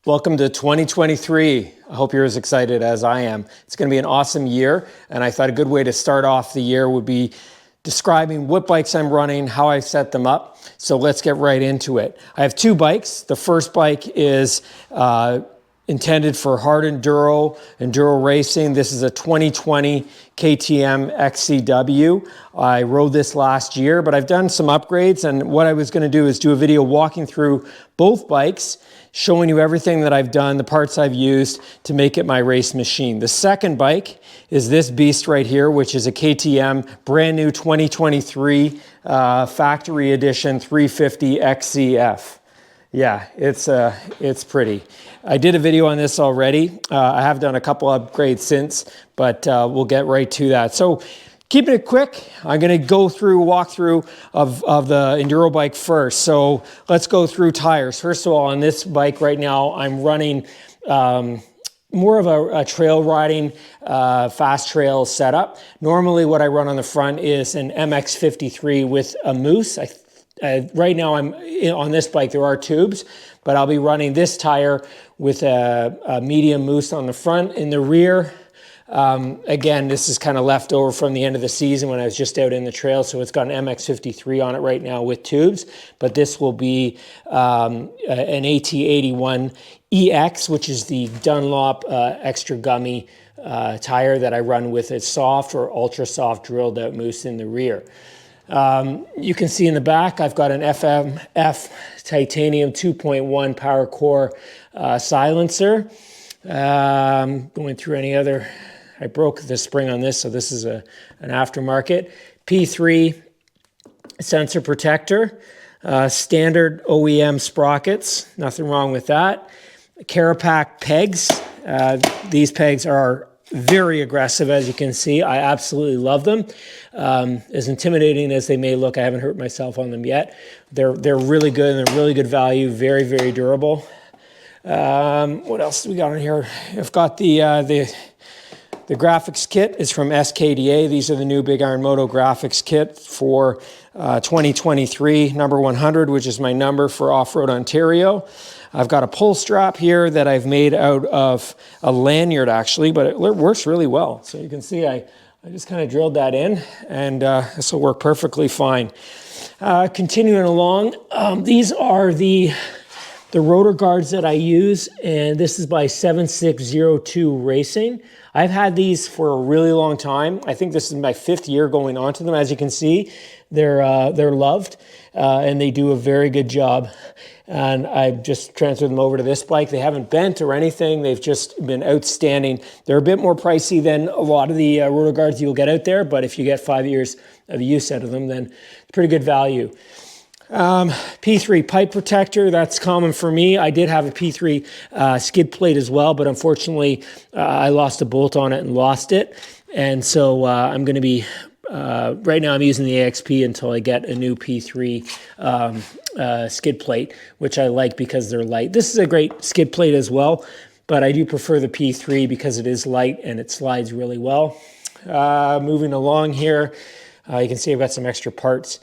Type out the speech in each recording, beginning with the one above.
Welcome to 2023. I hope you're as excited as I am. It's going to be an awesome year, and I thought a good way to start off the year would be describing what bikes I'm running, how I set them up. So let's get right into it. I have two bikes. The first bike is intended for hard enduro racing. This is a 2020 KTM XCW. I rode this last year, but I've done some upgrades, and what I was going to do is do a video walking through both bikes, showing you everything that I've done, the parts I've used to make it my race machine. The second bike is this beast right here, which is a KTM brand new 2023 factory edition 350 XCF. Yeah, it's pretty. I did a video on this already. I have done a couple upgrades since, but we'll get right to that. So keeping it quick, I'm going to go through walk through of the enduro bike first. So let's go through tires. First of all, on this bike right now, I'm running more of a trail riding, fast trail setup. Normally what I run on the front is an MX53 with a mousse. Right now I'm on this bike, there are tubes, but I'll be running this tire with a medium mousse on the front. In the rear, again, this is kind of left over from the end of the season when I was just out in the trail, so it's got an MX53 on it right now with tubes, but this will be an AT81EX, which is the Dunlop extra gummy tire that I run with a soft or ultra soft drilled out mousse in the rear. You can see in the back, I've got an FMF titanium 2.1 power core silencer. Going through any other, I broke the spring on this, so this is an aftermarket. P3 sensor protector, standard OEM sprockets, nothing wrong with that. Carapax pegs, these pegs are very aggressive, as you can see. I absolutely love them. As intimidating as they may look, I haven't hurt myself on them yet. They're really good, and they're really good value, very, very durable. What else do we got on here? I've got the graphics kit is from SKDA. These are the new Big Iron Moto graphics kit for 2023, number 100, which is my number for Off-Road Ontario. I've got a pull strap here that I've made out of a lanyard actually, but it works really well. So you can see I just kind of drilled that in, and this will work perfectly fine. Continuing along, these are the rotor guards that I use, and this is by 7602 Racing. I've had these for a really long time. I think this is my 5th year going on to them. As you can see, they're loved, and they do a very good job. And I've just transferred them over to this bike. They haven't bent or anything. They've just been outstanding. They're a bit more pricey than a lot of the rotor guards you'll get out there, but if you get 5 years of use out of them, then it's pretty good value. P3 pipe protector, that's common for me. I did have a P3 skid plate as well, but unfortunately I lost a bolt on it and lost it. And so I'm going to be, right now I'm using the AXP until I get a new P3 skid plate, which I like because they're light. This is a great skid plate as well, but I do prefer the P3 because it is light and it slides really well. Moving along here, you can see I've got some extra parts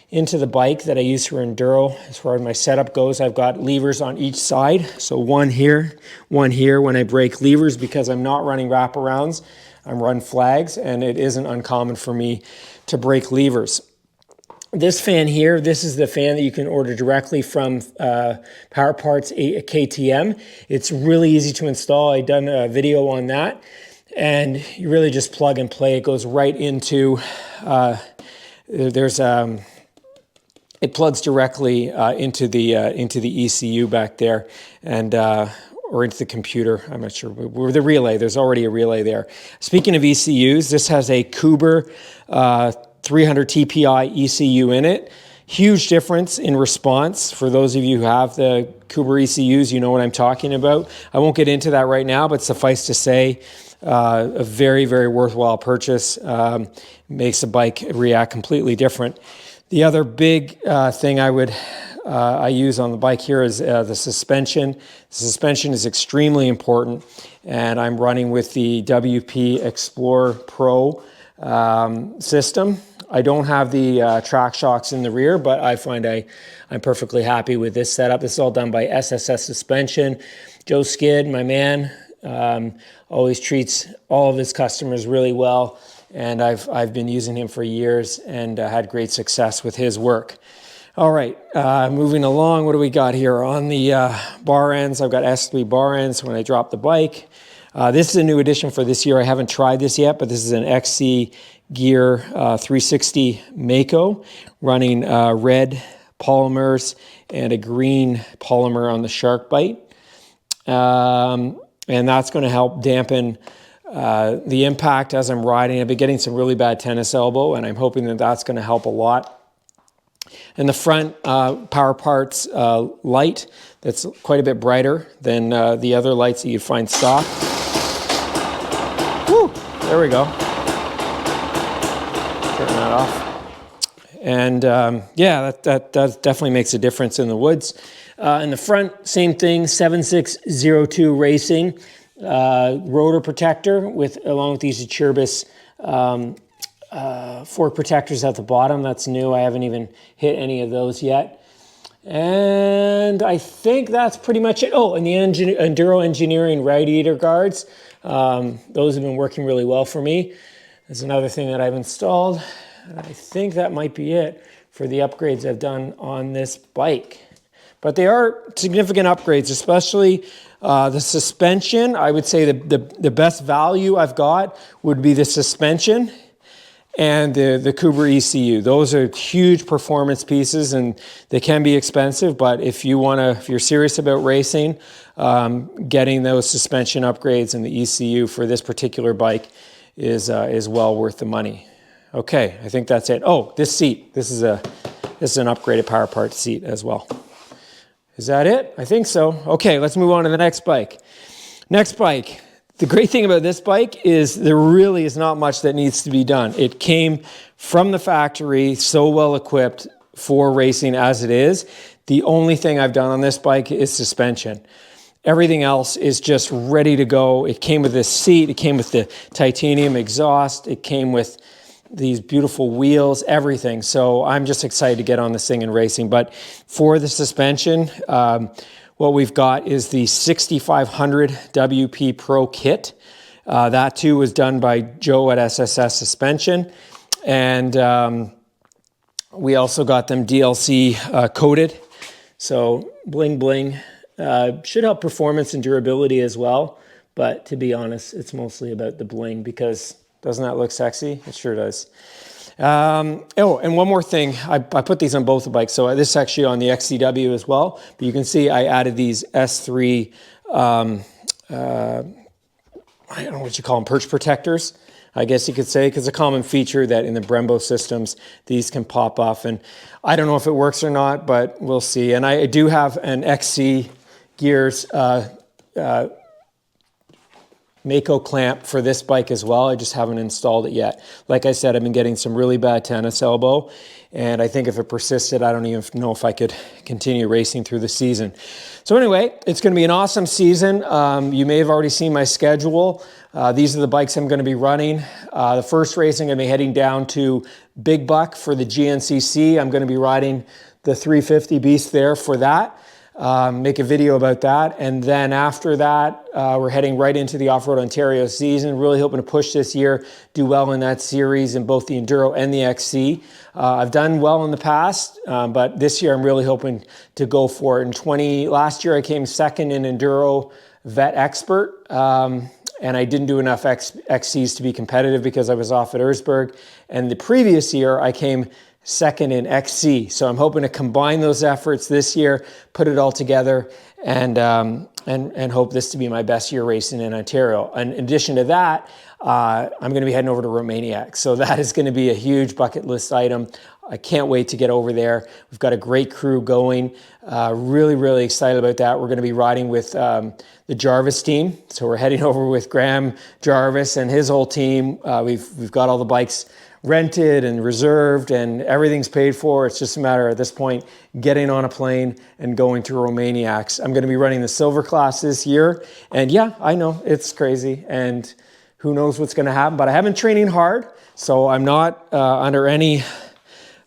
into the bike that I use for enduro. As far as my setup goes, I've got levers on each side. So one here when I break levers, because I'm not running wraparounds, I'm running flags, and it isn't uncommon for me to break levers. This fan here, this is the fan that you can order directly from Powerparts KTM. It's really easy to install. I've done a video on that, and you really just plug and play. It goes right into, it plugs directly into the ECU back there, and or into the computer. I'm not sure. The relay, there's already a relay there. Speaking of ECUs, this has a Coober 300 TPI ECU in it. Huge difference in response. For those of you who have the Coober ECUs, you know what I'm talking about. I won't get into that right now, but suffice to say, a very, very worthwhile purchase. Makes the bike react completely different. The other big thing I use on the bike here is the suspension. The suspension is extremely important, and I'm running with the WP XPLOR Pro system. I don't have the track shocks in the rear, but I find I'm perfectly happy with this setup. This is all done by SSS Suspension. Joe Skid, my man, always treats all of his customers really well, and I've been using him for years and had great success with his work. All right, moving along, what do we got here? On the bar ends, I've got S3 bar ends when I drop the bike. This is a new addition for this year. I haven't tried this yet, but this is an XC Gear 360 Mako running red polymers and a green polymer on the shark bite. And that's going to help dampen the impact as I'm riding. I've been getting some really bad tennis elbow, and I'm hoping that that's going to help a lot. In the front, Powerparts light that's quite a bit brighter than the other lights that you'd find stock. Woo! There we go. Turn that off. And yeah, that definitely makes a difference in the woods. In the front, same thing, 7602 Racing rotor protector along with these Cherbis fork protectors at the bottom. That's new. I haven't even hit any of those yet. And I think that's pretty much it. Oh, and the Enduro Engineering radiator guards. Those have been working really well for me. There's another thing that I've installed. And I think that might be it for the upgrades I've done on this bike. But they are significant upgrades, especially the suspension. I would say the best value I've got would be the suspension and the Coober ECU. Those are huge performance pieces, and they can be expensive, but if you're serious about racing, getting those suspension upgrades and the ECU for this particular bike is well worth the money. Okay, I think that's it. Oh, this seat. This is an upgraded Powerparts seat as well. Is that it? I think so. Okay, let's move on to the next bike. Next bike. The great thing about this bike is there really is not much that needs to be done. It came from the factory, so well equipped for racing as it is. The only thing I've done on this bike is suspension. Everything else is just ready to go. It came with this seat, it came with the titanium exhaust, it came with these beautiful wheels, everything. So I'm just excited to get on this thing and racing. But for the suspension, what we've got is the 6500 WP Pro kit. That too was done by Joe at SSS Suspension. And we also got them DLC coated. So bling bling. Should help performance and durability as well. But to be honest, it's mostly about the bling, because doesn't that look sexy? It sure does. Oh, and one more thing. I put these on both the bikes. So this is actually on the XCW as well. But you can see I added these S3, I don't know what you call them, perch protectors, I guess you could say, because a common feature that in the Brembo systems, these can pop off. And I don't know if it works or not, but we'll see. And I do have an XC Gears Mako clamp for this bike as well. I just haven't installed it yet. Like I said, I've been getting some really bad tennis elbow, and I think if it persisted, I don't even know if I could continue racing through the season. So anyway, it's going to be an awesome season. You may have already seen my schedule. These are the bikes I'm going to be running. The first race, I'm going to be heading down to Big Buck for the GNCC. I'm going to be riding the 350 Beast there for that. Make a video about that. And then after that, we're heading right into the Off-Road Ontario season. Really hoping to push this year, do well in that series in both the Enduro and the XC. I've done well in the past, but this year I'm really hoping to go for it. Last year I came second in Enduro Vet Expert, and I didn't do enough XCs to be competitive because I was off at Erzberg. And the previous year I came second in XC. So I'm hoping to combine those efforts this year, put it all together, and hope this to be my best year racing in Ontario. And in addition to that, I'm going to be heading over to Romania. So that is going to be a huge bucket list item. I can't wait to get over there. We've got a great crew going. Really, really excited about that. We're going to be riding with the Jarvis team. So we're heading over with Graham Jarvis and his whole team. We've got all the bikes rented and reserved, and everything's paid for. It's just a matter at this point getting on a plane and going to Romaniacs. I'm going to be running the silver class this year, and yeah, I know it's crazy, and who knows what's going to happen, but I have been training hard, so I'm not under any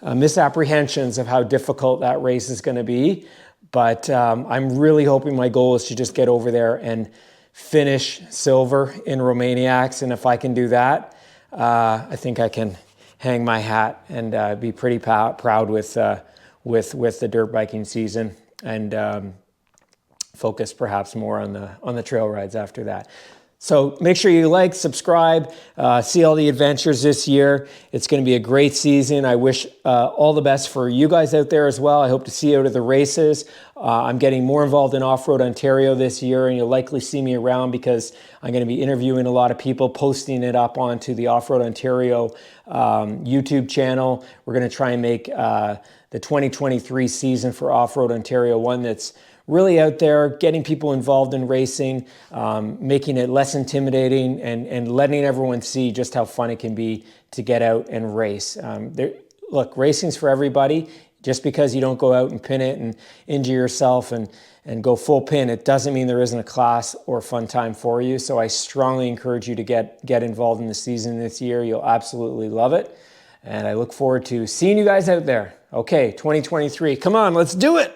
misapprehensions of how difficult that race is going to be. But I'm really hoping my goal is to just get over there and finish silver in Romaniacs. And if I can do that, I think I can hang my hat and be pretty proud with the dirt biking season, and focus perhaps more on the trail rides after that. So make sure you like, subscribe, see all the adventures this year. It's going to be a great season. I wish all the best for you guys out there as well. I hope to see you out at the races. I'm getting more involved in Off-Road Ontario this year, and you'll likely see me around because I'm going to be interviewing a lot of people, posting it up onto the Off-Road Ontario YouTube channel. We're going to try and make the 2023 season for Off-Road Ontario one that's really out there, getting people involved in racing, making it less intimidating, and letting everyone see just how fun it can be to get out and race. Look, racing's for everybody. Just because you don't go out and pin it and injure yourself and go full pin, it doesn't mean there isn't a class or fun time for you. So I strongly encourage you to get involved in the season this year. You'll absolutely love it. And I look forward to seeing you guys out there. Okay, 2023, come on, let's do it.